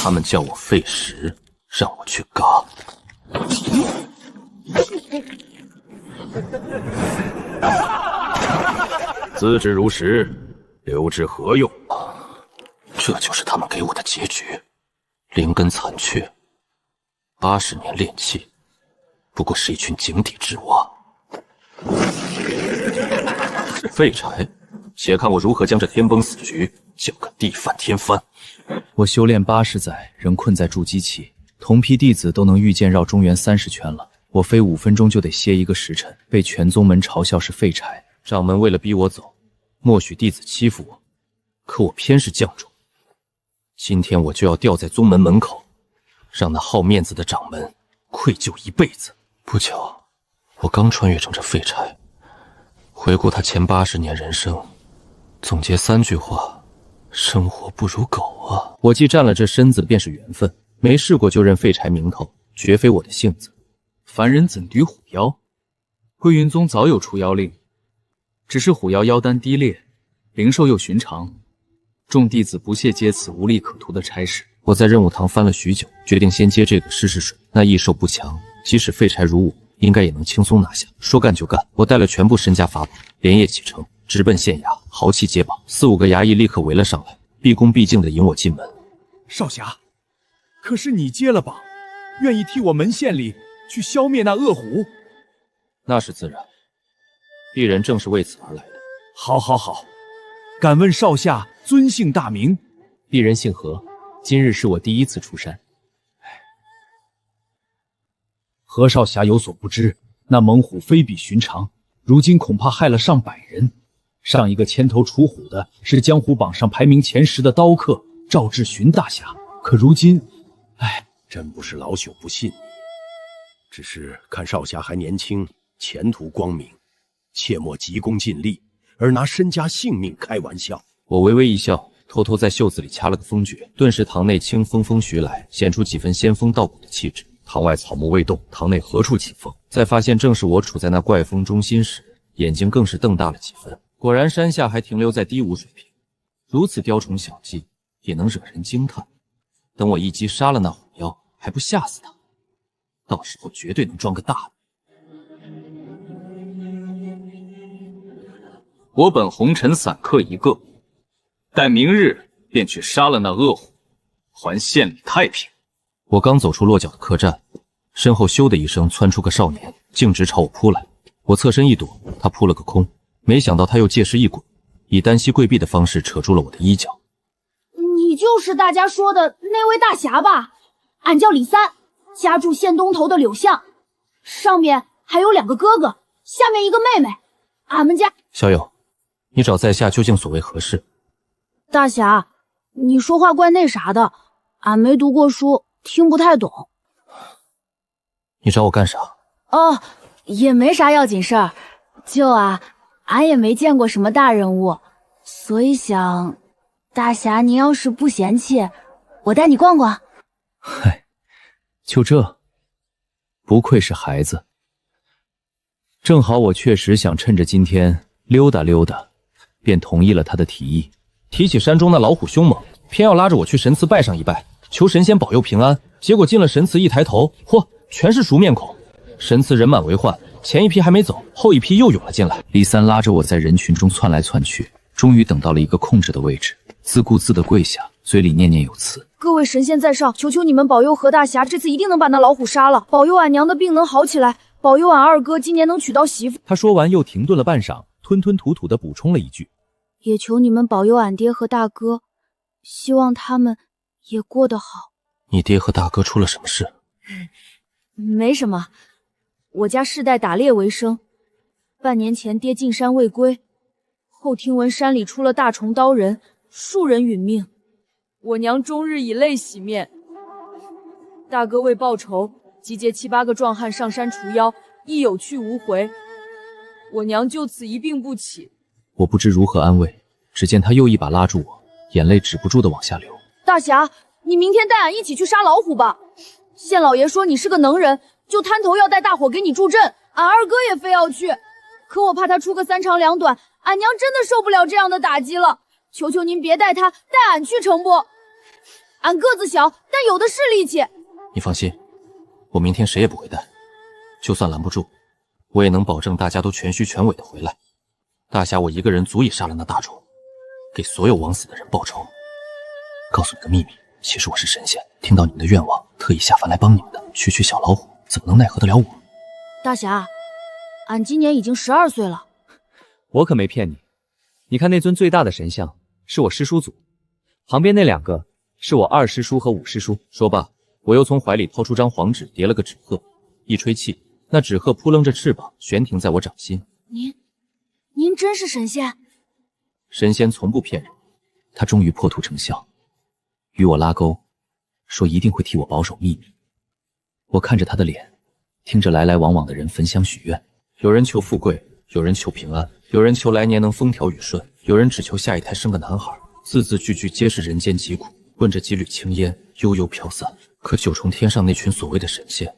他们叫我废石，让我去嘎。资质如石，留之何用？这就是他们给我的结局，灵根残缺，80年炼气，不过是一群井底之蛙。是废柴，且看我如何将这天崩死局搅个地翻天翻。我修炼80载，仍困在筑基期，同批弟子都能御剑绕中原30圈了，我非5分钟就得歇1个时辰，被全宗门嘲笑是废柴。掌门为了逼我走，默许弟子欺负我，可我偏是将种。今天我就要吊在宗门门口，让那好面子的掌门愧疚一辈子。不久，我刚穿越成这废柴，回顾他前80年人生，总结3句话：生活不如狗啊！我既占了这身子，便是缘分。没试过就认废柴名头，绝非我的性子。凡人怎敌虎妖？归云宗早有除妖令，只是虎妖妖丹低劣，灵兽又寻常，众弟子不屑接此无利可图的差事。我在任务堂翻了许久，决定先接这个试试水。那异兽不强，即使废柴如我，应该也能轻松拿下。说干就干，我带了全部身家法宝，连夜启程，直奔县衙，豪气接榜。4、5个衙役立刻围了上来，毕恭毕敬地引我进门。少侠，可是你接了榜，愿意替我门县里去消灭那恶虎？那是自然，鄙人正是为此而来的。好，好，好，敢问少下尊姓大名？鄙人姓何，今日是我第1次出山。何少侠有所不知，那猛虎非比寻常，如今恐怕害了上百人。上一个牵头除虎的是江湖榜上排名前10的刀客赵志寻大侠，可如今，真不是老朽不信你，只是看少侠还年轻，前途光明，切莫急功近利，而拿身家性命开玩笑。我微微一笑，偷偷在袖子里掐了个封诀，顿时堂内清风风徐来，显出几分仙风道骨的气质。堂外草木未动，堂内何处起风？再发现正是我处在那怪风中心时，眼睛更是瞪大了几分。果然山下还停留在低武水平，如此雕虫小技也能惹人惊叹。等我一击杀了那虎妖，还不吓死他？到时候绝对能装个大的。我本红尘散客一个，待明日便去杀了那恶虎，还县里太平。我刚走出落脚的客栈，身后咻的一声窜出个少年，径直朝我扑来。我侧身一躲，他扑了个空，没想到他又借势一滚，以单膝跪臂的方式扯住了我的衣角。你就是大家说的那位大侠吧？俺叫李三，家住县东头的柳巷，上面还有2个哥哥，下面一个妹妹。俺们家……小友，你找在下究竟所谓何事？大侠，你说话怪那啥的，俺没读过书，听不太懂。你找我干啥？哦，也没啥要紧事儿，俺也没见过什么大人物，所以想，大侠您要是不嫌弃，我带你逛逛。嗨，就这，不愧是孩子。正好我确实想趁着今天溜达溜达，便同意了他的提议。提起山中那老虎凶猛，偏要拉着我去神祠拜上一拜，求神仙保佑平安。结果进了神祠一抬头，嚯，全是熟面孔。神祠人满为患，前一批还没走，后一批又涌了进来。李三拉着我在人群中窜来窜去，终于等到了一个空着的位置，自顾自地跪下，嘴里念念有词：各位神仙在上，求求你们保佑何大侠这次一定能把那老虎杀了，保佑俺娘的病能好起来，保佑俺二哥今年能娶到媳妇。他说完又停顿了半晌，吞吞吐吐地补充了一句：也求你们保佑俺爹和大哥，希望他们也过得好。你爹和大哥出了什么事？没什么，我家世代打猎为生，半年前爹进山未归，后听闻山里出了大虫刀人，数人殒命，我娘终日以泪洗面。大哥为报仇，集结7、8个壮汉上山除妖，亦有去无回，我娘就此一病不起。我不知如何安慰，只见他又一把拉住我，眼泪止不住地往下流。大侠，你明天带俺一起去杀老虎吧。县老爷说你是个能人，就摊头要带大伙给你助阵，俺二哥也非要去，可我怕他出个3长2短，俺娘真的受不了这样的打击了。求求您别带他，带俺去成不？俺个子小，但有的是力气。你放心，我明天谁也不会带，就算拦不住，我也能保证大家都全须全尾的回来。大侠我一个人足以杀了那大虫，给所有枉死的人报仇。告诉你个秘密，其实我是神仙，听到你们的愿望，特意下凡来帮你们的。区区小老虎，怎么能奈何得了我？大侠，俺今年已经12岁了。我可没骗你，你看那尊最大的神像是我师叔祖，旁边那2个是我2师叔和5师叔。说罢，我又从怀里掏出张黄纸，叠了个纸鹤，一吹气，那纸鹤扑棱着翅膀，悬停在我掌心。您真是神仙？神仙从不骗人，他终于破土成效，与我拉钩，说一定会替我保守秘密。我看着他的脸，听着来来往往的人焚香许愿，有人求富贵，有人求平安，有人求来年能风调雨顺，有人只求下一胎生个男孩，字字句句皆是人间疾苦，问着几缕青烟悠悠飘散。可九重天上那群所谓的神仙，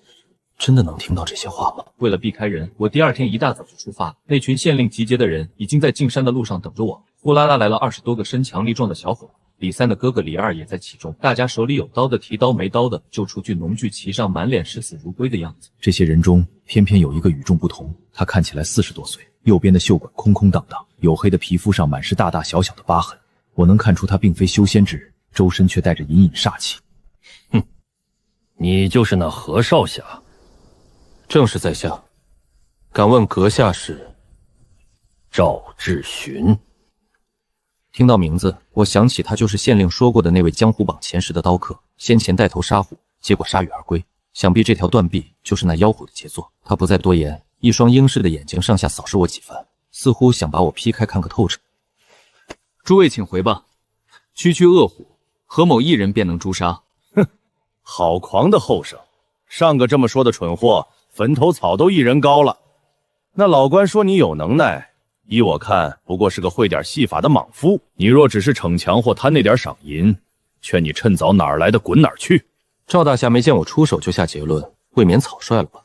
真的能听到这些话吗？为了避开人，我第2天一大早就出发。那群县令集结的人已经在进山的路上等着我。呼啦啦来了20多个身强力壮的小伙，李三的哥哥李二也在其中。大家手里有刀的提刀，没刀的就出具农具骑上，满脸视死如归的样子。这些人中偏偏有一个与众不同，他看起来40多岁，右边的袖管空空荡荡，黝黑的皮肤上满是大大小小的疤痕。我能看出他并非修仙之人，周身却带着隐隐煞气。哼，你就是那何少侠？正是在下。敢问阁下是？赵志寻。听到名字，我想起他就是县令说过的那位江湖榜前10的刀客，先前带头杀虎，结果铩羽而归。想必这条断臂就是那妖虎的杰作。他不再多言，一双鹰视的眼睛上下扫视我几番，似乎想把我劈开看个透彻。诸位请回吧，区区恶虎，何某一人便能诛杀？哼，好狂的后生！上个这么说的蠢货，坟头草都一人高了。那老官说你有能耐，依我看，不过是个会点戏法的莽夫。你若只是逞强或贪那点赏银，劝你趁早哪儿来的滚哪儿去。赵大侠没见我出手就下结论，未免草率了吧？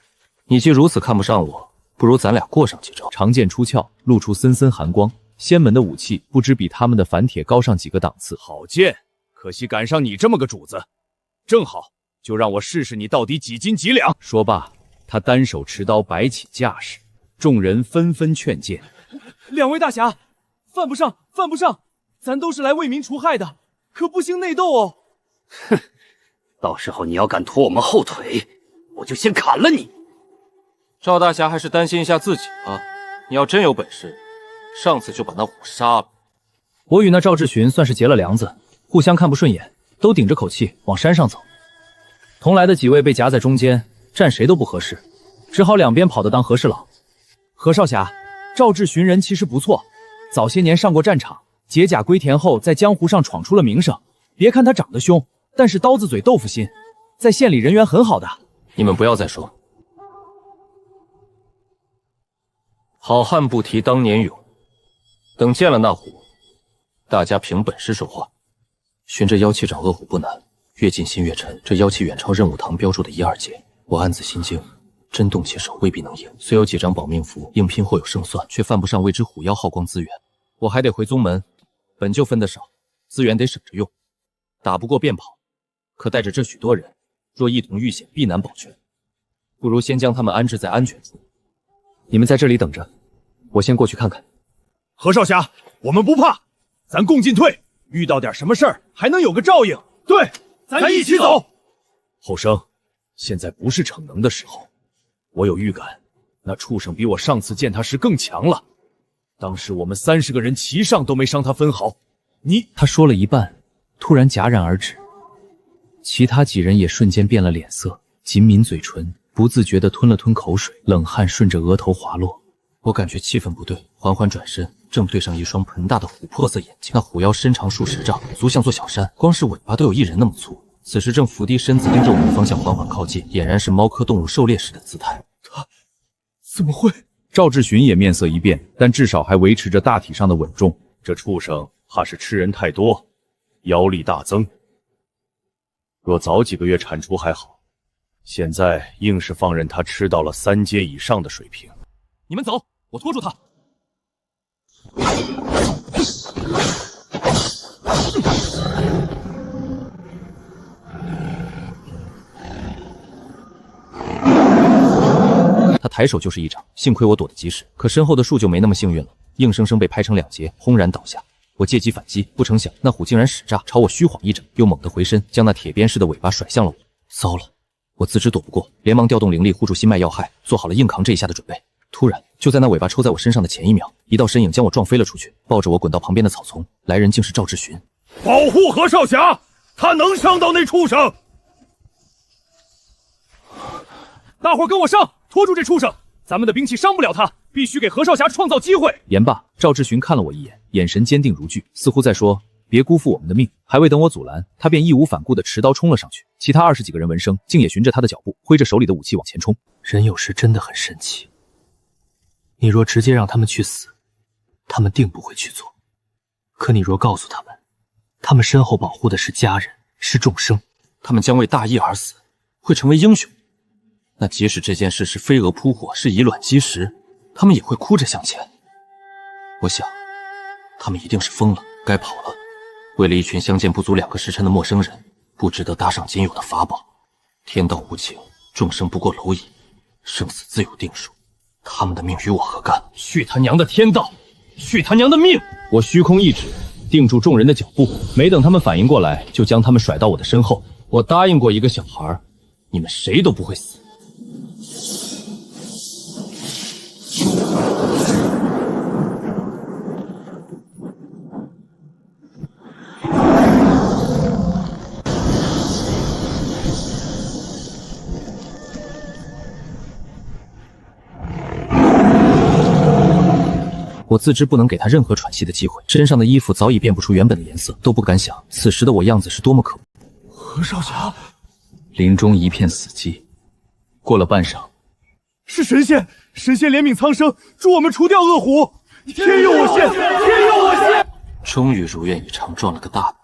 你既如此看不上我，不如咱俩过上几招。长剑出鞘，露出森森寒光。仙门的武器不知比他们的凡铁高上几个档次。好剑，可惜赶上你这么个主子，正好就让我试试你到底几斤几两。说罢，他单手持刀摆起架势，众人纷纷劝谏：“2位大侠，犯不上，犯不上，咱都是来为民除害的，可不兴内斗哦。”哼，到时候你要敢拖我们后腿，我就先砍了你。赵大侠还是担心一下自己吧。你要真有本事，上次就把那虎杀了。我与那赵志寻算是结了梁子，互相看不顺眼，都顶着口气往山上走。同来的几位被夹在中间，站谁都不合适，只好两边跑的当和事佬。何少侠，赵志寻人其实不错，早些年上过战场，解甲归田后在江湖上闯出了名声。别看他长得凶，但是刀子嘴豆腐心，在县里人缘很好的。你们不要再说。好汉不提当年勇，等见了那虎，大家凭本事说话。寻这妖气找恶虎不难，越近心越沉。这妖气远超任务堂标注的1、2阶，我暗自心惊，真动起手未必能赢。虽有几张保命符，硬拼或有胜算，却犯不上为之虎妖耗光资源。我还得回宗门，本就分得少，资源得省着用。打不过便跑，可带着这许多人，若一同遇险，必难保全。不如先将他们安置在安全处。你们在这里等着，我先过去看看。何少侠，我们不怕，咱共进退。遇到点什么事儿，还能有个照应。对，咱一起走。后生，现在不是逞能的时候。我有预感，那畜生比我上次见他时更强了。当时我们30个人齐上都没伤他分毫。他说了一半，突然戛然而止，其他几人也瞬间变了脸色，紧抿嘴唇，不自觉地吞了吞口水，冷汗顺着额头滑落。我感觉气氛不对，缓缓转身，正对上一双盆大的琥珀色眼睛。那虎妖身长数10丈，足像座小山，光是尾巴都有1人那么粗。此时正伏低身子，盯着我们方向缓缓靠近，俨然是猫科动物狩猎时的姿态。他怎么会？赵志寻也面色一变，但至少还维持着大体上的稳重。这畜生怕是吃人太多，妖力大增。若早几个月铲除还好，现在硬是放任他吃到了3阶以上的水平。你们走，我拖住他。他抬手就是一掌，幸亏我躲得及时，可身后的树就没那么幸运了，硬生生被拍成2截，轰然倒下。我借机反击，不成想那虎竟然使诈，朝我虚晃一掌，又猛地回身，将那铁鞭似的尾巴甩向了我。糟了！我自知躲不过，连忙调动灵力护住心脉要害，做好了硬扛这一下的准备。突然，就在那尾巴抽在我身上的前一秒，一道身影将我撞飞了出去，抱着我滚到旁边的草丛。来人竟是赵志寻。保护何少侠，他能伤到那畜生！大伙跟我上，拖住这畜生！咱们的兵器伤不了他，必须给何少侠创造机会。言罢，赵志寻看了我一眼，眼神坚定如炬，似乎在说：“别辜负我们的命。”还未等我阻拦，他便义无反顾地持刀冲了上去。其他20几个人闻声，竟也循着他的脚步，挥着手里的武器往前冲。人有时真的很神奇，你若直接让他们去死，他们定不会去做；可你若告诉他们，他们身后保护的是家人，是众生，他们将为大义而死，会成为英雄。那即使这件事是飞蛾扑火，是以卵击石，他们也会哭着向前。我想，他们一定是疯了，该跑了。为了一群相见不足2个时辰的陌生人，不值得搭上仅有的法宝。天道无情，众生不过蝼蚁，生死自有定数。他们的命与我何干？去他娘的天道，去他娘的命！我虚空一指，定住众人的脚步，没等他们反应过来，就将他们甩到我的身后。我答应过一个小孩，你们谁都不会死。我自知不能给他任何喘息的机会，身上的衣服早已变不出原本的颜色，都不敢想此时的我样子是多么可恶。何少侠，林中一片死寂，过了半晌，是神仙，神仙怜悯苍生，助我们除掉恶虎。天佑我县，天佑我县！终于如愿以偿赚了个大的，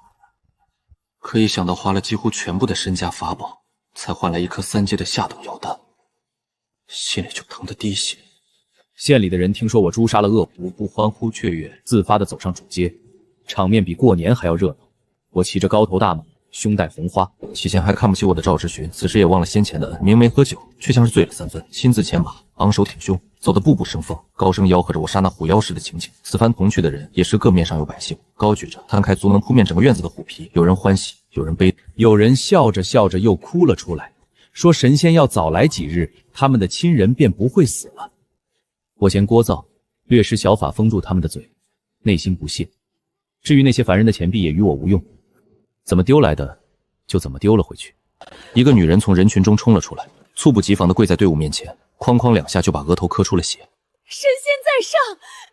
可一想到花了几乎全部的身家法宝，才换来一颗3阶的下等妖丹，心里就疼得滴血。县里的人听说我诛杀了恶狐，不欢呼雀跃，自发地走上主街，场面比过年还要热闹。我骑着高头大马，胸带红花，起先还看不起我的赵志寻，此时也忘了先前的恩，明没喝酒，却像是醉了3分，亲自牵马，昂首挺胸，走得步步生风，高声吆喝着我杀那虎妖时的情景。此番同去的人也是各面上有百姓，高举着摊开族门铺面整个院子的虎皮，有人欢喜，有人悲，有人笑着笑着又哭了出来，说神仙要早来几日，他们的亲人便不会死了。我嫌聒噪，略施小法封住他们的嘴，内心不屑。至于那些凡人的钱币也与我无用，怎么丢来的就怎么丢了回去。一个女人从人群中冲了出来，猝不及防地跪在队伍面前，哐哐2下就把额头磕出了血。神仙在上，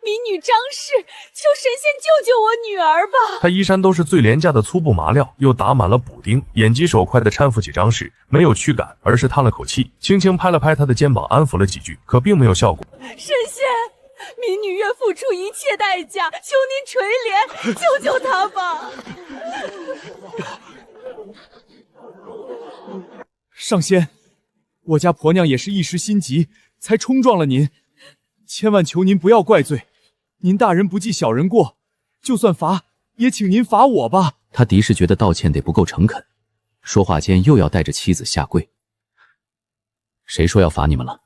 民女张氏，求神仙救救我女儿吧！他衣衫都是最廉价的粗布麻料，又打满了补丁，眼疾手快地搀扶起张氏，没有驱赶，而是叹了口气，轻轻拍了拍他的肩膀，安抚了几句，可并没有效果。神仙，民女愿付出一切代价，求您垂怜，救救他吧！上仙，我家婆娘也是一时心急，才冲撞了您，千万求您不要怪罪。您大人不计小人过，就算罚，也请您罚我吧。他的是觉得道歉得不够诚恳，说话间又要带着妻子下跪。谁说要罚你们了？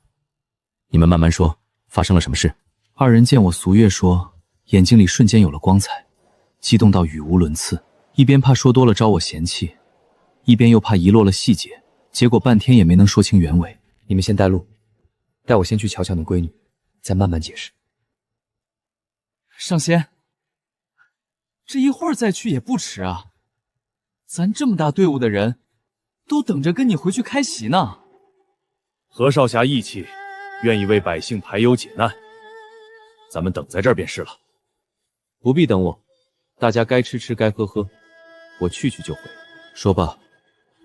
你们慢慢说，发生了什么事？2人见我俗月说，眼睛里瞬间有了光彩，激动到语无伦次，一边怕说多了招我嫌弃，一边又怕遗落了细节，结果半天也没能说清原委。你们先带路，带我先去瞧瞧你闺女，再慢慢解释。上仙，这一会儿再去也不迟啊，咱这么大队伍的人，都等着跟你回去开席呢。何少侠义气，愿意为百姓排忧解难，咱们等在这儿便是了。不必等我，大家该吃吃该喝喝，我去就回。说罢，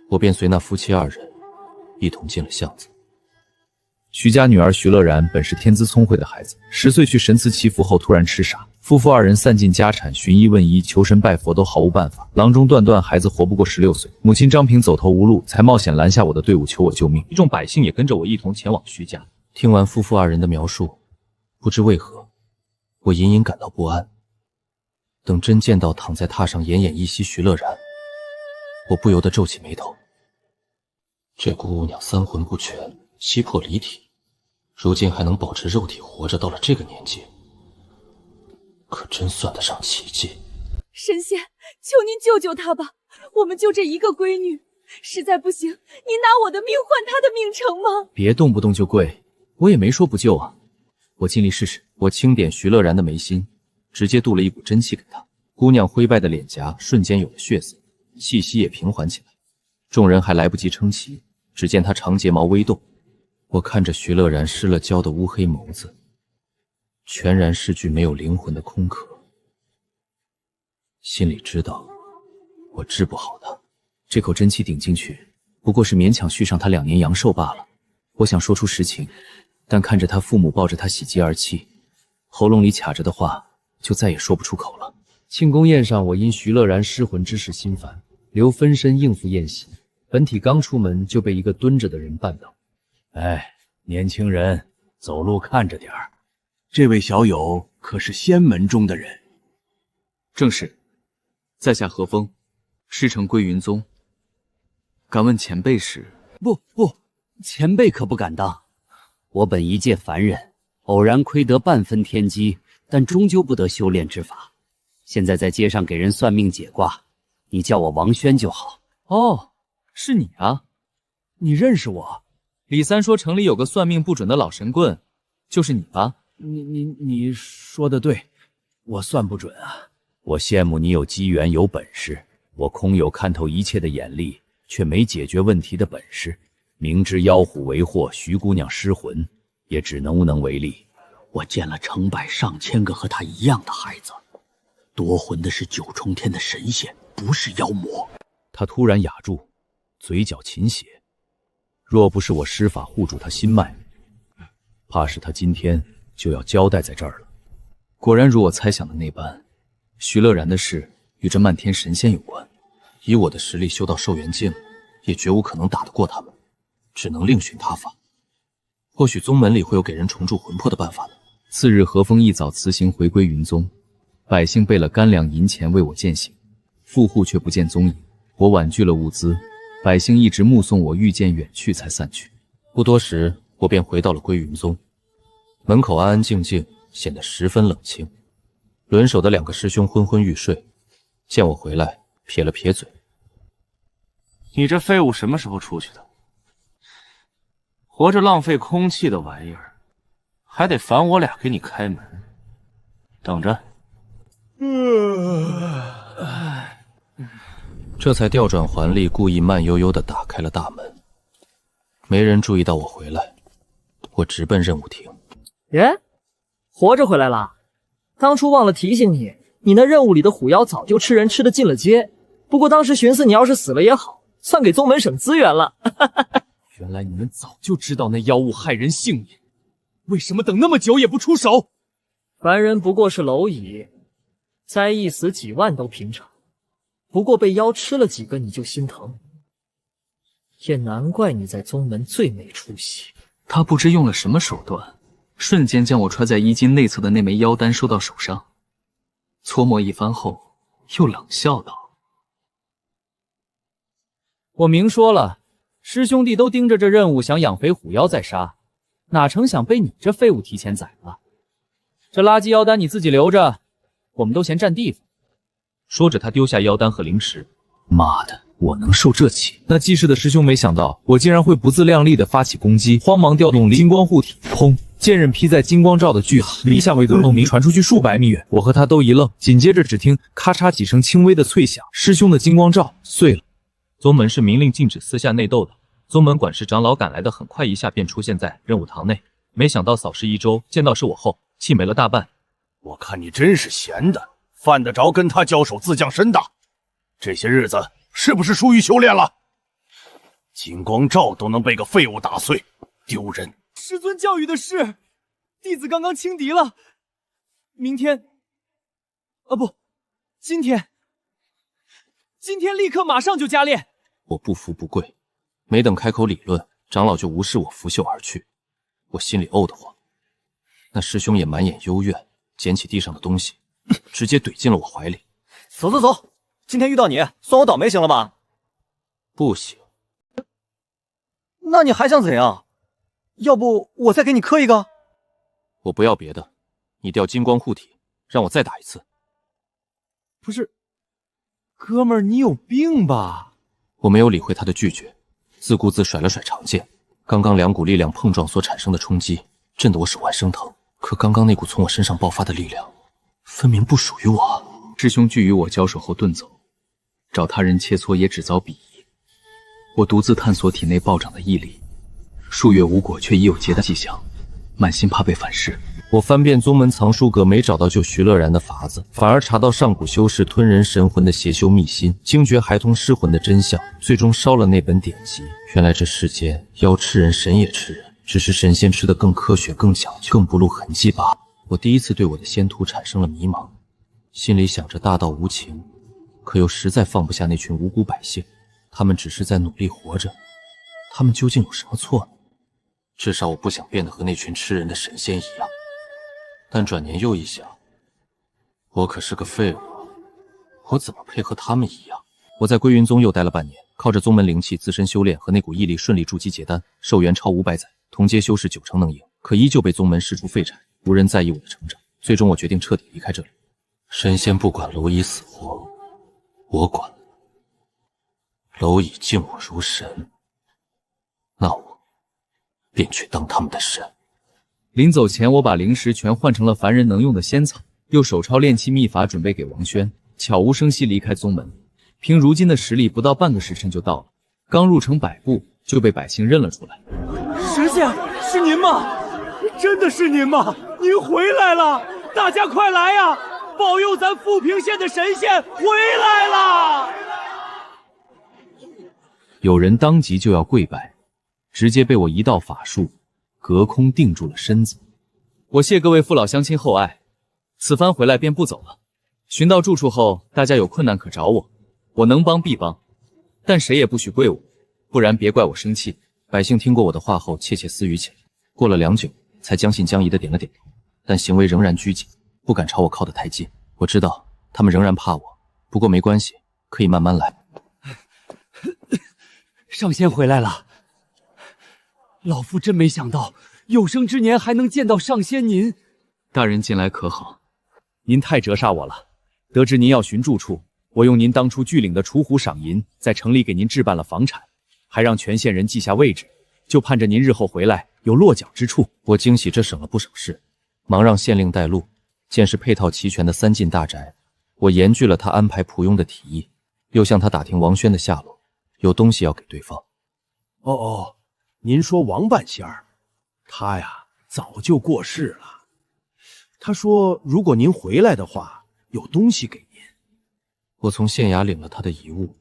我便随那夫妻2人一同进了巷子。徐家女儿徐乐然本是天资聪慧的孩子，10岁去神祠祈福后突然痴傻，夫妇2人散尽家产，寻医问医，求神拜佛都毫无办法。郎中断孩子活不过16岁，母亲张平走投无路，才冒险拦下我的队伍求我救命。一众百姓也跟着我一同前往徐家。听完夫妇2人的描述，不知为何，我隐隐感到不安。等真见到躺在榻上奄奄一息徐乐然，我不由得皱起眉头。这姑娘3魂不全，七魄离体，如今还能保持肉体活着到了这个年纪，可真算得上奇迹。神仙，求您救救她吧！我们就这一个闺女，实在不行，您拿我的命换她的命成吗？别动不动就跪，我也没说不救啊，我尽力试试。我轻点徐乐然的眉心，直接镀了一股真气给她。姑娘灰败的脸颊瞬间有了血色，气息也平缓起来。众人还来不及称奇，只见她长睫毛微动。我看着徐乐然失了焦的乌黑眸子，全然是具没有灵魂的空壳，心里知道我治不好她。这口真气顶进去，不过是勉强续上她2年阳寿罢了。我想说出实情，但看着她父母抱着她喜极而泣，喉咙里卡着的话就再也说不出口了。庆功宴上，我因徐乐然失魂之事心烦，留分身应付宴席，本体刚出门就被一个蹲着的人绊倒。哎，年轻人，走路看着点儿。这位小友可是仙门中的人？正是，在下何风，师承归云宗。敢问前辈是？不，前辈可不敢当。我本一介凡人，偶然窥得半分天机，但终究不得修炼之法。现在在街上给人算命解卦，你叫我王轩就好。哦，是你啊，你认识我？李三说城里有个算命不准的老神棍，就是你吧？你说的对，我算不准啊。我羡慕你有机缘有本事，我空有看透一切的眼力，却没解决问题的本事。明知妖虎为祸，徐姑娘失魂，也只能无能为力。我见了成百上千个和他一样的孩子，夺魂的是9重天的神仙，不是妖魔。他突然哑住，嘴角噙血。若不是我施法护住他心脉，怕是他今天就要交代在这儿了。果然如我猜想的那般，徐乐然的事与这漫天神仙有关。以我的实力修到寿元境，也绝无可能打得过他们，只能另寻他法。或许宗门里会有给人重铸魂魄的办法呢。次日，何风一早辞行回归云宗，百姓备了干粮银钱为我饯行，富户却不见踪影。我婉拒了物资，百姓一直目送我御剑远去才散去。不多时，我便回到了归云宗，门口安安静静，显得十分冷清。轮守的2个师兄昏昏欲睡，见我回来，撇了撇嘴：“你这废物什么时候出去的？活着浪费空气的玩意儿，还得烦我俩给你开门。等着。”这才调转环力，故意慢悠悠地打开了大门。没人注意到我回来，我直奔任务亭。耶，活着回来了！当初忘了提醒你，你那任务里的虎妖早就吃人吃得尽了街。不过当时寻思你要是死了也好，算给宗门省资源了。原来你们早就知道那妖物害人性命，为什么等那么久也不出手？凡人不过是蝼蚁，栽一死几万都平常。不过被妖吃了几个你就心疼，也难怪你在宗门最没出息。他不知用了什么手段，瞬间将我揣在衣襟内侧的那枚妖丹收到手上，搓磨一番后，又冷笑道：“我明说了，师兄弟都盯着这任务，想养肥虎妖再杀，哪成想被你这废物提前宰了。这垃圾妖丹你自己留着，我们都嫌占地方。”说着，他丢下妖丹和灵石。妈的，我能受这气？那记事的师兄没想到我竟然会不自量力的发起攻击，慌忙调动金光护体，轰！剑刃劈在金光罩的巨海，离下为个透明，传出去数百米远。我和他都一愣，紧接着只听咔嚓几声轻微的脆响，师兄的金光罩碎了。宗门是明令禁止私下内斗的，宗门管事长老赶来的很快，一下便出现在任务堂内。没想到扫视一周，见到是我后，气没了大半。我看你真是闲的，犯得着跟他交手自降身的。这些日子是不是疏于修炼了？金光罩都能被个废物打碎，丢人！师尊教育的是，弟子刚刚轻敌了。明天，不，今天立刻马上就加炼。我不服不跪，没等开口理论，长老就无视我拂袖而去。我心里怄得慌。那师兄也满眼幽怨，捡起地上的东西，直接怼进了我怀里。走，今天遇到你，算我倒霉行了吧？不行。那你还想怎样？要不我再给你磕一个？我不要别的，你掉金光护体，让我再打一次。不是，哥们儿，你有病吧？我没有理会他的拒绝，自顾自甩了甩长剑。刚刚两股力量碰撞所产生的冲击，震得我手腕生疼。可刚刚那股从我身上爆发的力量，分明不属于我。师兄拒与我交手后遁走，找他人切磋也只遭鄙夷。我独自探索体内暴涨的毅力，数月无果，却已有结的迹象，满心怕被反噬。我翻遍宗门藏书阁，没找到救徐乐然的法子，反而查到上古修士吞人神魂的邪修秘辛，惊觉孩童失魂的真相，最终烧了那本典籍。原来这世间妖吃人，神也吃人，只是神仙吃得更科学、更讲究、更不露痕迹罢了。我第一次对我的仙途产生了迷茫，心里想着大道无情，可又实在放不下那群无辜百姓。他们只是在努力活着，他们究竟有什么错呢？至少我不想变得和那群吃人的神仙一样。但转念又一想，我可是个废物，我怎么配合他们一样？我在归云宗又待了半年，靠着宗门灵气自身修炼和那股毅力，顺利筑基结丹，寿元超500载，同阶修士9成能赢，可依旧被宗门视出废柴，无人在意我的成长。最终我决定彻底离开这里。神仙不管蝼蚁死活，我管。蝼蚁敬我如神，那我便去当他们的神。临走前，我把灵石全换成了凡人能用的仙草，又手抄炼器秘法准备给王轩，悄无声息离开宗门。凭如今的实力，不到半个时辰就到了。刚入城100步，就被百姓认了出来。神仙，是您吗？真的是您吗？您回来了！大家快来呀！保佑咱富平县的神仙回来了！有人当即就要跪拜，直接被我一道法术隔空定住了身子。我谢各位父老乡亲厚爱，此番回来便不走了。寻到住处后，大家有困难可找我，我能帮必帮，但谁也不许跪我，不然别怪我生气。百姓听过我的话后，窃窃私语起来。过了良久，才将信将疑的点了点头，但行为仍然拘谨，不敢朝我靠得太近。我知道他们仍然怕我，不过没关系，可以慢慢来。上仙回来了，老夫真没想到有生之年还能见到上仙您。大人近来可好？您太折煞我了。得知您要寻住处，我用您当初拒领的楚虎赏银，在城里给您置办了房产，还让全县人记下位置，就盼着您日后回来有落脚之处。我惊喜这省了不少事，忙让县令带路。见是配套齐全的3进大宅，我严拒了他安排仆佣的提议，又向他打听王轩的下落，有东西要给对方。哦，您说王半仙儿，他呀早就过世了。他说如果您回来的话，有东西给您。我从县衙领了他的遗物，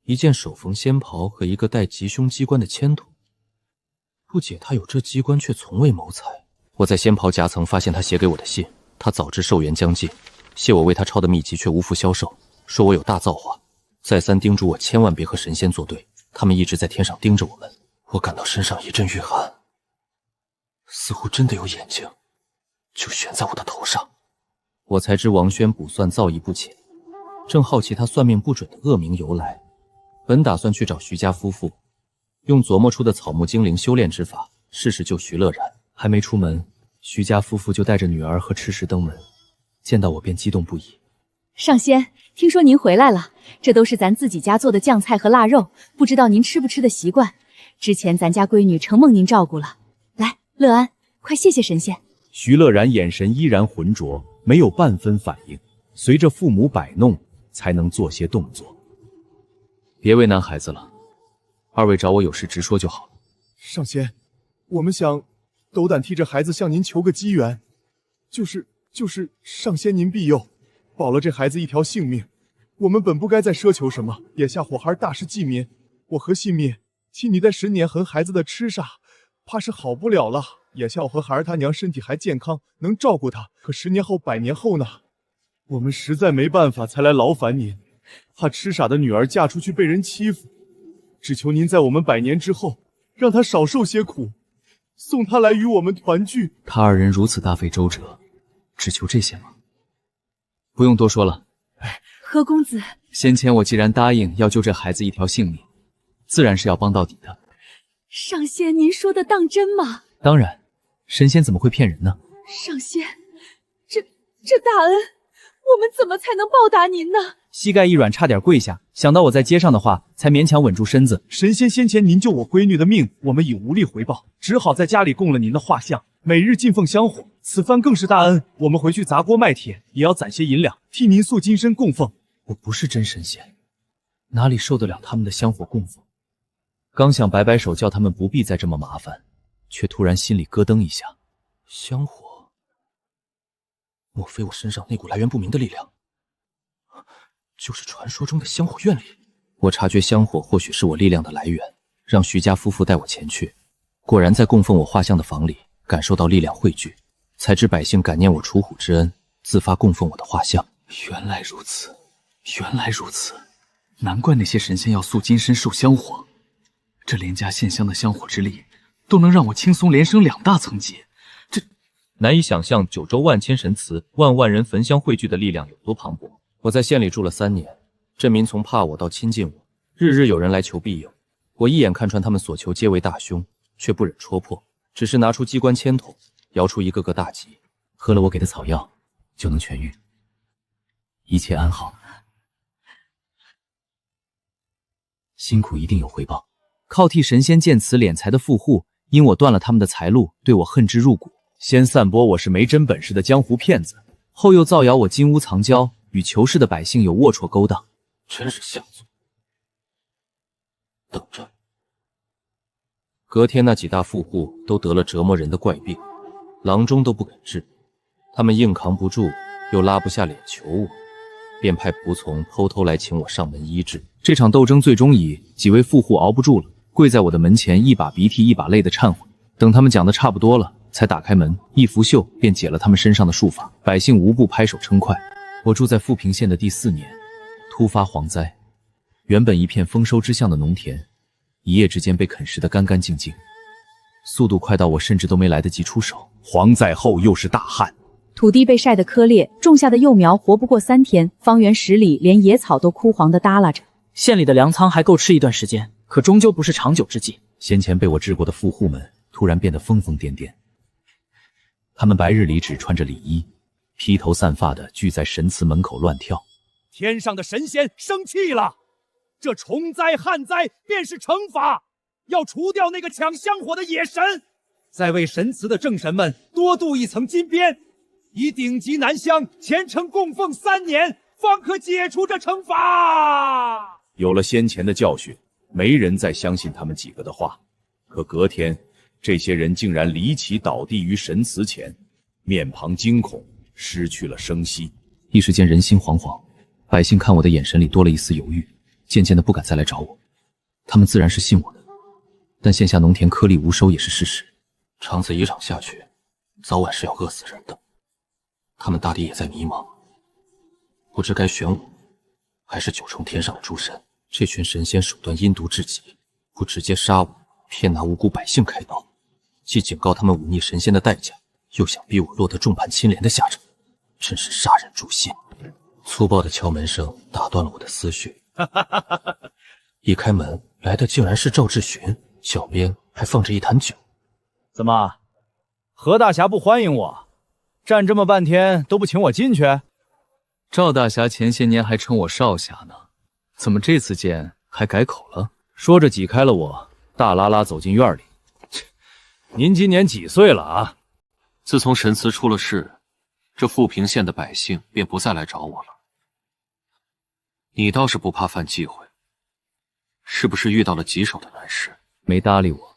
一件手缝仙袍和一个带吉凶机关的签筒。不解他有这机关，却从未谋财。我在仙袍夹层发现他写给我的信，他早知寿元将近，谢我为他抄的秘籍，却无福消受，说我有大造化，再三叮嘱我千万别和神仙作对，他们一直在天上盯着我们。我感到身上一阵御寒，似乎真的有眼睛就悬在我的头上。我才知王轩卜算造诣不浅，正好奇他算命不准的恶名由来。本打算去找徐家夫妇，用琢磨出的草木精灵修炼之法，试试救徐乐然。还没出门，徐家夫妇就带着女儿和吃食登门，见到我便激动不已。上仙，听说您回来了，这都是咱自己家做的酱菜和腊肉，不知道您吃不吃的习惯。之前咱家闺女承蒙您照顾了，来，乐安，快谢谢神仙。徐乐然眼神依然浑浊，没有半分反应，随着父母摆弄，才能做些动作。别为难孩子了，二位找我有事直说就好了。上仙，我们想斗胆替这孩子向您求个机缘，就是上仙您庇佑，保了这孩子一条性命。我们本不该再奢求什么，眼下火孩大事继民，我和信密替你带10年和孩子的吃煞，怕是好不了了。眼下我和孩儿他娘身体还健康，能照顾他，可10年后100年后呢？我们实在没办法才来劳烦您，怕痴傻的女儿嫁出去被人欺负，只求您在我们100年之后，让她少受些苦，送她来与我们团聚。他二人如此大费周折，只求这些吗？不用多说了。何公子，先前我既然答应要救这孩子一条性命，自然是要帮到底的。上仙，您说的当真吗？当然，神仙怎么会骗人呢？上仙，这大恩，我们怎么才能报答您呢？膝盖一软，差点跪下。想到我在街上的话，才勉强稳住身子。神仙，先前您救我闺女的命，我们已无力回报，只好在家里供了您的画像，每日进奉香火。此番更是大恩，我们回去砸锅卖铁，也要攒些银两，替您塑金身供奉。我不是真神仙，哪里受得了他们的香火供奉？刚想摆摆手叫他们不必再这么麻烦，却突然心里咯噔一下。香火？莫非我身上那股来源不明的力量，就是传说中的香火愿力？我察觉香火或许是我力量的来源，让徐家夫妇带我前去。果然在供奉我画像的房里，感受到力量汇聚，才知百姓感念我楚虎之恩，自发供奉我的画像。原来如此，原来如此，难怪那些神仙要塑金身受香火。这连家献香的香火之力，都能让我轻松连升2大层级。难以想象九州万千神祠、万万人焚香汇聚的力量有多磅礴。我在县里住了3年，镇民从怕我到亲近我，日日有人来求庇佑。我一眼看穿他们所求皆为大凶，却不忍戳破，只是拿出机关签筒，摇出一个个大吉。喝了我给的草药，就能痊愈，一切安好。辛苦一定有回报。靠替神仙建祠敛财的富户，因我断了他们的财路，对我恨之入骨。先散播我是没真本事的江湖骗子，后又造谣我金屋藏娇，与囚世的百姓有龌龊勾当，真是下作。等着。隔天那几大富户都得了折磨人的怪病，郎中都不肯治，他们硬扛不住，又拉不下脸求我，便派仆从偷偷来请我上门医治。这场斗争最终以几位富户熬不住了，跪在我的门前，一把鼻涕一把泪的忏悔。等他们讲的差不多了，才打开门，一拂袖便解了他们身上的束缚，百姓无不拍手称快。我住在富平县的第4年，突发蝗灾，原本一片丰收之象的农田，一夜之间被啃食得干干净净，速度快到我甚至都没来得及出手。蝗灾后又是大旱，土地被晒得颗裂，种下的幼苗活不过3天，方圆10里连野草都枯黄的耷拉着。县里的粮仓还够吃一段时间，可终究不是长久之计。先前被我治过的富户们突然变得疯疯癫癫，他们白日里只穿着礼衣，披头散发的聚在神祠门口乱跳。天上的神仙生气了，这虫灾旱灾便是惩罚，要除掉那个抢香火的野神，再为神祠的正神们多镀一层金边，以顶级南香虔诚供奉3年，方可解除这惩罚。有了先前的教训，没人再相信他们几个的话。可隔天，这些人竟然离奇倒地于神祠前，面庞惊恐，失去了声息。一时间人心惶惶，百姓看我的眼神里多了一丝犹豫，渐渐的不敢再来找我。他们自然是信我的，但线下农田颗粒无收也是事实，长此以往下去，早晚是要饿死人的。他们大抵也在迷茫，不知该选我，还是九重天上的诸神。这群神仙手段阴毒至极，不直接杀我，偏拿无辜百姓开刀，既警告他们忤逆神仙的代价，又想逼我落得众叛亲连的下场，真是杀人诛心。粗暴的敲门声打断了我的思绪，一开门来的竟然是赵志寻，脚边还放着一坛酒。怎么，何大侠不欢迎我？站这么半天都不请我进去？赵大侠前些年还称我少侠呢，怎么这次见还改口了？说着挤开了我，大拉拉走进院里。您今年几岁了啊？自从神祠出了事，这富平县的百姓便不再来找我了。你倒是不怕犯忌讳，是不是遇到了棘手的难事？没搭理我，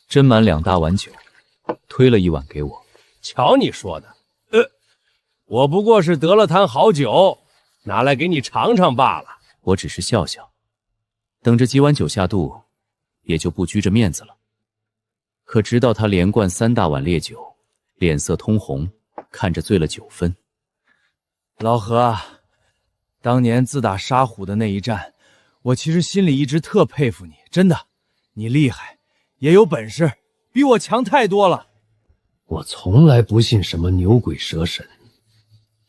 斟满2大碗酒，推了一碗给我。瞧你说的，我不过是得了坛好酒，拿来给你尝尝罢了。我只是笑笑，等着几碗酒下肚，也就不拘着面子了。可直到他连灌3大碗烈酒，脸色通红，看着醉了9分。老何，当年自打沙虎的那一战，我其实心里一直特佩服你，真的，你厉害，也有本事，比我强太多了。我从来不信什么牛鬼蛇神，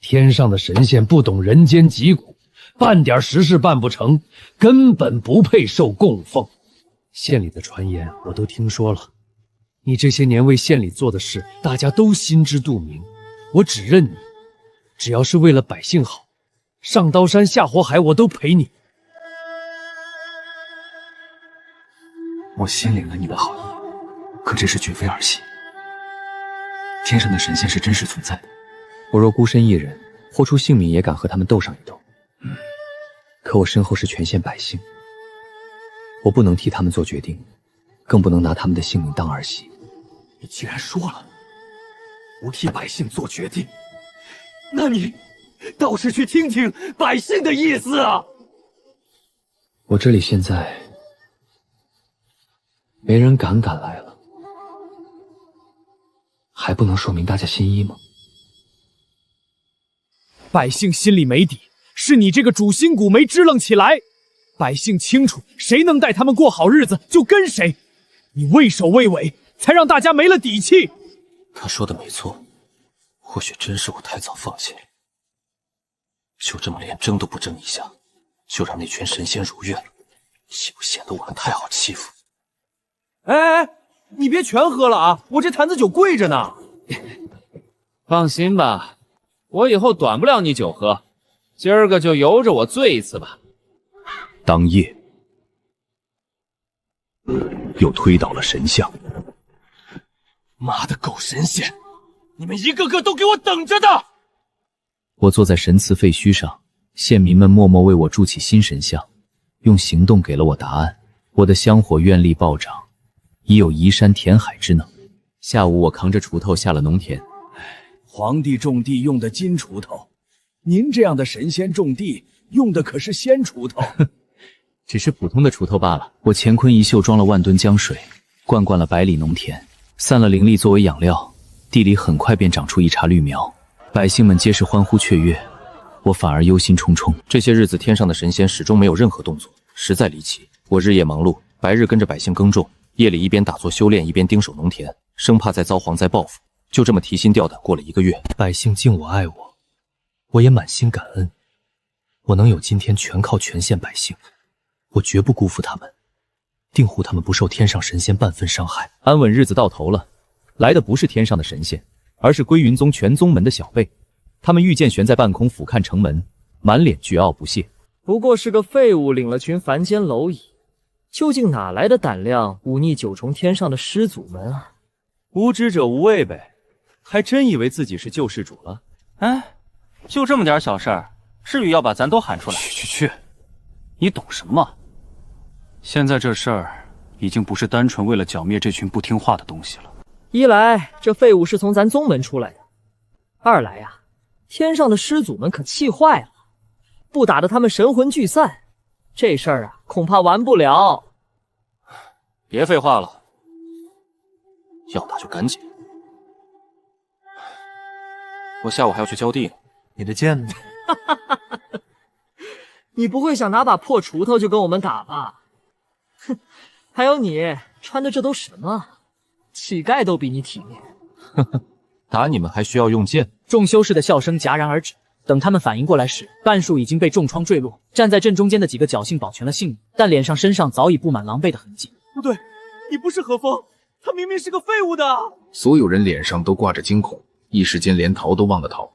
天上的神仙不懂人间疾苦，半点实事办不成，根本不配受供奉。县里的传言我都听说了，你这些年为县里做的事，大家都心知肚明。我只认你，只要是为了百姓好，上刀山下火海我都陪你。我心领了你的好意，可这事绝非儿戏。天上的神仙是真实存在的，我若孤身一人，豁出性命也敢和他们斗上一斗。可我身后是全县百姓，我不能替他们做决定，更不能拿他们的性命当儿戏。你既然说了不替百姓做决定，那你倒是去听听百姓的意思啊！我这里现在没人敢来了，还不能说明大家心意吗？百姓心里没底，是你这个主心骨没支棱起来。百姓清楚，谁能带他们过好日子就跟谁。你畏首畏尾，才让大家没了底气。他说的没错，或许真是我太早放弃了。就这么连争都不争一下，就让那群神仙如愿了，岂不显得我们太好欺负？哎，你别全喝了啊！我这坛子酒贵着呢。放心吧，我以后短不了你酒喝，今儿个就由着我醉一次吧。当夜，又推倒了神像。妈的狗神仙，你们一个个都给我等着的！我坐在神祠废墟上，县民们默默为我筑起新神像，用行动给了我答案。我的香火愿力暴涨，已有移山填海之能。下午我扛着锄头下了农田。皇帝种地用的金锄头，您这样的神仙种地用的可是仙锄头。只是普通的锄头罢了。我乾坤一秀装了万吨江水，灌灌了百里农田，散了灵力作为养料，地里很快便长出一茬绿苗。百姓们皆是欢呼雀跃，我反而忧心忡忡。这些日子天上的神仙始终没有任何动作，实在离奇。我日夜忙碌，白日跟着百姓耕种，夜里一边打坐修炼，一边盯守农田，生怕再遭蝗灾报复。就这么提心吊胆过了1个月。百姓敬我爱我，我也满心感恩。我能有今天，全靠全县百姓。我绝不辜负他们，定护他们不受天上神仙半分伤害。安稳日子到头了，来的不是天上的神仙，而是归云宗全宗门的小辈。他们御剑悬在半空，俯瞰城门，满脸倨傲不屑。不过是个废物，领了群凡间蝼蚁，究竟哪来的胆量忤逆9重天上的师祖们啊？无知者无畏呗，还真以为自己是救世主了？哎，就这么点小事儿，至于要把咱都喊出来？去，你懂什么？现在这事儿已经不是单纯为了剿灭这群不听话的东西了。一来，这废物是从咱宗门出来的；二来呀，天上的师祖们可气坏了，不打得他们神魂聚散，这事儿啊，恐怕完不了。别废话了，要打就赶紧。我下午还要去浇地。你的剑呢？你不会想拿把破锄头就跟我们打吧？哼，还有你穿的这都什么？乞丐都比你体面。呵呵，打你们还需要用剑？众修士的笑声戛然而止。等他们反应过来时，半数已经被重创坠落。站在正中间的几个侥幸保全了性命，但脸上身上早已布满狼狈的痕迹。不对，你不是何风，他明明是个废物的。所有人脸上都挂着惊恐，一时间连逃都忘了逃。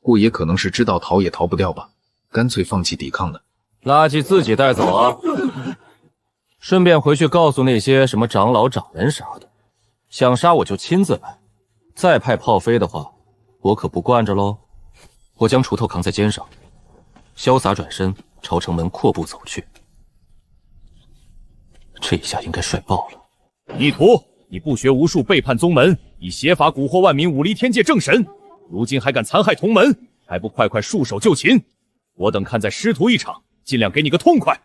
故也可能是知道逃也逃不掉吧，干脆放弃抵抗了。垃圾自己带走啊！顺便回去告诉那些什么长老长人啥的，想杀我就亲自来，再派炮飞的话，我可不惯着喽。我将锄头扛在肩上，潇洒转身朝城门阔步走去。这一下应该帅爆了。逆徒，你不学无术，背叛宗门，以邪法蛊惑万民，武离天界正神，如今还敢残害同门，还不快快束手就擒！我等看在师徒一场，尽量给你个痛快。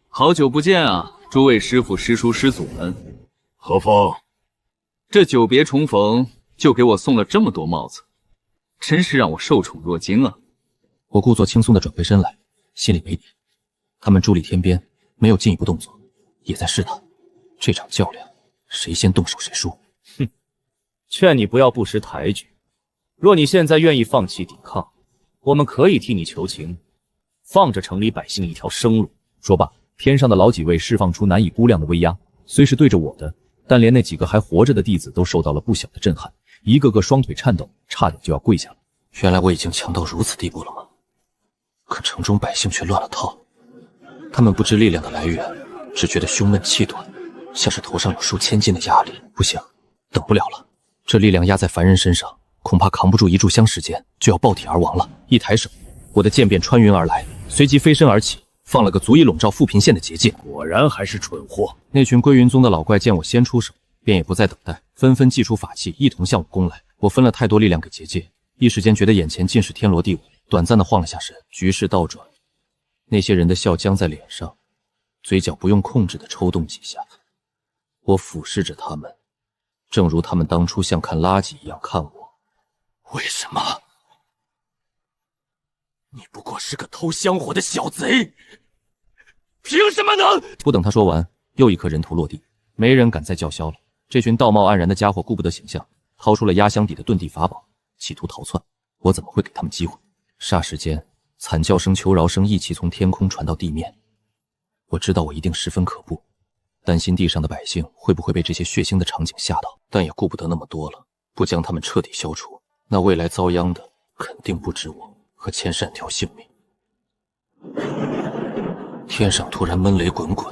好久不见啊，诸位师父、师叔、师祖们。何风，这久别重逢，就给我送了这么多帽子，真是让我受宠若惊啊！我故作轻松地转回身来，心里没底。他们伫立天边，没有进一步动作，也在试探这场较量谁先动手谁输。哼，劝你不要不识抬举。若你现在愿意放弃抵抗，我们可以替你求情，放着城里百姓一条生路。说罢，天上的老几位释放出难以估量的威压，虽是对着我的，但连那几个还活着的弟子都受到了不小的震撼，一个个双腿颤抖，差点就要跪下了。原来我已经强到如此地步了吗？可城中百姓却乱了套，他们不知力量的来源，只觉得胸闷气短，像是头上有数千斤的压力。不行，等不了了，这力量压在凡人身上，恐怕扛不住一炷香时间，就要爆体而亡了。一抬手，我的剑便穿云而来，随即飞身而起，放了个足以笼罩富平县的结界。果然还是蠢货。那群归云宗的老怪见我先出手，便也不再等待，纷纷祭出法器，一同向我攻来。我分了太多力量给结界，一时间觉得眼前尽是天罗地网，短暂的晃了下神，局势倒转。那些人的笑僵在脸上，嘴角不用控制的抽动几下。我俯视着他们，正如他们当初像看垃圾一样看我。为什么？你不过是个偷香火的小贼，凭什么能……不等他说完，又一颗人头落地，没人敢再叫嚣了。这群道貌岸然的家伙顾不得形象，掏出了压箱底的遁地法宝，企图逃窜。我怎么会给他们机会？霎时间，惨叫声、求饶声一起从天空传到地面。我知道我一定十分可怖，担心地上的百姓会不会被这些血腥的场景吓到，但也顾不得那么多了。不将他们彻底消除，那未来遭殃的肯定不止我和千善条性命。天上突然闷雷滚滚，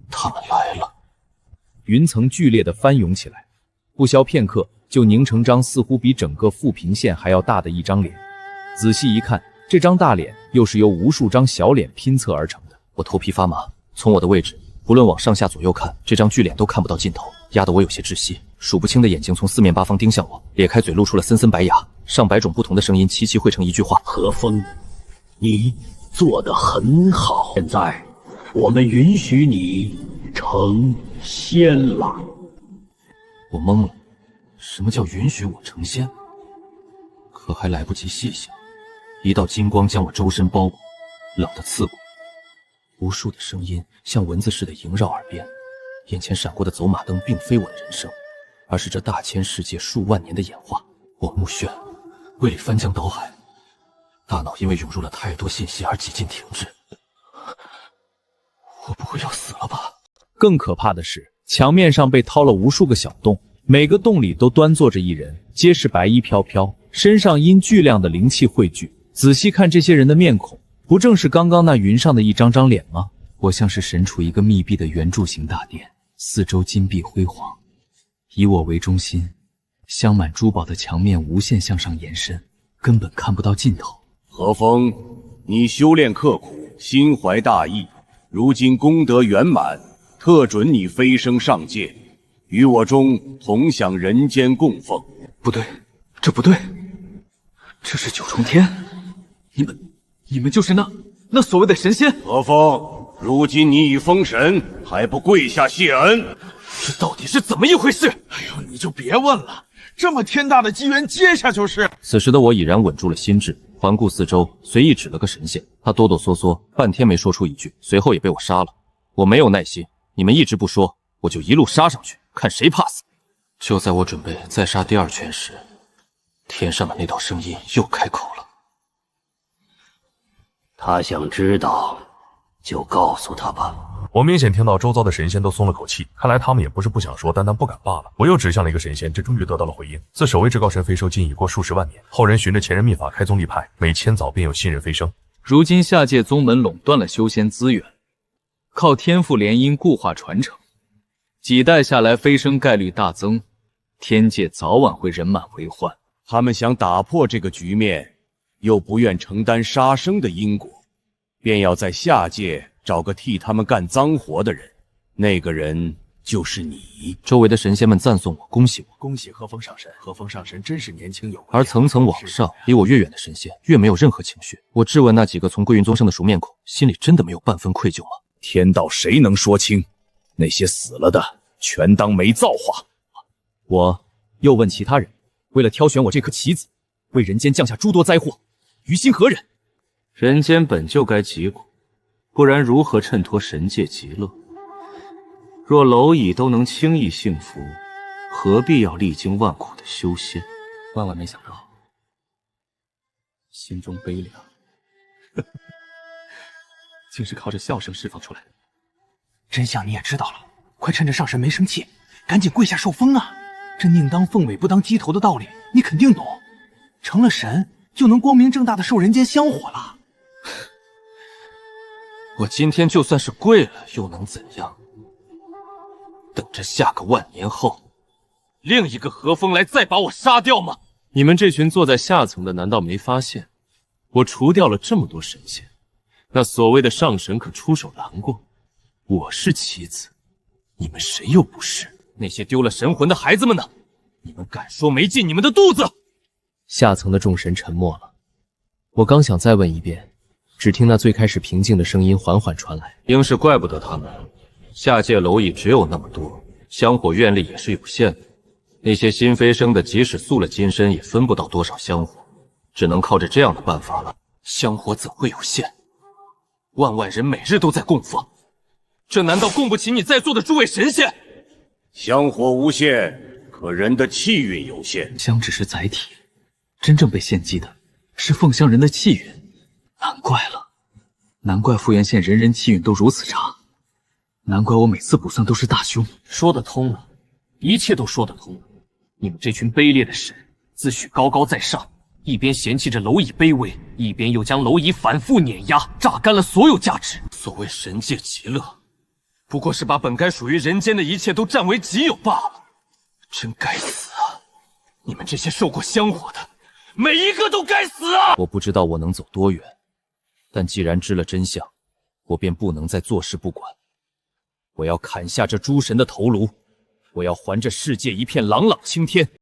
他们来了。云层剧烈的翻涌起来，不消片刻，就凝成张似乎比整个富平县还要大的一张脸。仔细一看，这张大脸又是由无数张小脸拼凑而成的。我头皮发麻，从我的位置，不论往上下左右看，这张巨脸都看不到尽头，压得我有些窒息。数不清的眼睛从四面八方盯向我，咧开嘴露出了森森白牙，上百种不同的声音齐齐汇成一句话：何风，你做得很好，现在我们允许你成仙了。我懵了，什么叫允许我成仙？可还来不及细想，一道金光将我周身包裹，冷得刺骨。无数的声音像蚊子似的萦绕耳边，眼前闪过的走马灯并非我的人生，而是这大千世界数万年的演化。我目眩，胃里翻江倒海，大脑因为涌入了太多信息而几近停滞。我不会要死了吧？更可怕的是，墙面上被掏了无数个小洞，每个洞里都端坐着一人，皆是白衣飘飘，身上因巨量的灵气汇聚。仔细看这些人的面孔，不正是刚刚那云上的一张张脸吗？我像是身处一个密闭的圆柱形大殿，四周金碧辉煌，以我为中心，镶满珠宝的墙面无限向上延伸，根本看不到尽头。何风，你修炼刻苦，心怀大义，如今功德圆满，特准你飞升上界，与我中同享人间供奉。不对，这不对，这是九重天，你们就是那所谓的神仙。何风，如今你已封神，还不跪下谢恩？这到底是怎么一回事？哎呦，你就别问了，这么天大的机缘，接下就是。此时的我已然稳住了心智，环顾四周，随意指了个神仙。他哆哆嗦嗦，半天没说出一句，随后也被我杀了。我没有耐心，你们一直不说，我就一路杀上去，看谁怕死。就在我准备再杀第二拳时，天上的那道声音又开口了。他想知道，就告诉他吧。我明显听到周遭的神仙都松了口气，看来他们也不是不想说，单单不敢罢了。我又指向了一个神仙，这终于得到了回应。自首位至高神飞寿今已过数十万年，后人循着前人秘法开宗立派，每千早便有新人飞升。如今下界宗门垄断了修仙资源，靠天赋联姻固化传承，几代下来飞升概率大增，天界早晚会人满为患。他们想打破这个局面，又不愿承担杀生的因果，便要在下界找个替他们干脏活的人，那个人就是你。周围的神仙们赞颂我，恭喜我，恭喜何风上神，何风上神真是年轻有为。而层层往上，离我越远的神仙越没有任何情绪。我质问那几个从归云宗生的熟面孔，心里真的没有半分愧疚吗？天道谁能说清？那些死了的，全当没造化。我又问其他人，为了挑选我这颗棋子，为人间降下诸多灾祸，于心何忍？人间本就该疾苦，不然如何衬托神界极乐？若蝼蚁都能轻易幸福，何必要历经万苦的修仙？万万没想到，心中悲凉，竟是靠着笑声释放出来的。真相你也知道了，快趁着上神没生气，赶紧跪下受封啊！这宁当凤尾不当鸡头的道理，你肯定懂。成了神，就能光明正大的受人间香火了。我今天就算是跪了，又能怎样？等着下个万年后，另一个和风来再把我杀掉吗？你们这群坐在下层的，难道没发现，我除掉了这么多神仙，那所谓的上神可出手拦过？我是棋子，你们谁又不是？那些丢了神魂的孩子们呢？你们敢说没进你们的肚子？下层的众神沉默了。我刚想再问一遍，只听那最开始平静的声音缓缓传来：“应是怪不得他们，下界蝼蚁只有那么多，香火愿力也是有限的。那些新飞升的，即使塑了金身，也分不到多少香火，只能靠着这样的办法了。香火怎会有限？万万人每日都在供奉，这难道供不起你在座的诸位神仙？香火无限，可人的气运有限。香只是载体，真正被献祭的是凤香人的气运。难怪了，难怪富源县人人气运都如此差，难怪我每次补算都是大凶。说得通了，一切都说得通了。你们这群卑劣的神，自诩高高在上，一边嫌弃着蝼蚁卑微，一边又将蝼蚁反复碾压，榨干了所有价值。所谓神界极乐，不过是把本该属于人间的一切都占为己有罢了。真该死啊！你们这些受过香火的，每一个都该死啊！我不知道我能走多远，但既然知了真相，我便不能再坐视不管。我要砍下这诸神的头颅，我要还这世界一片朗朗青天。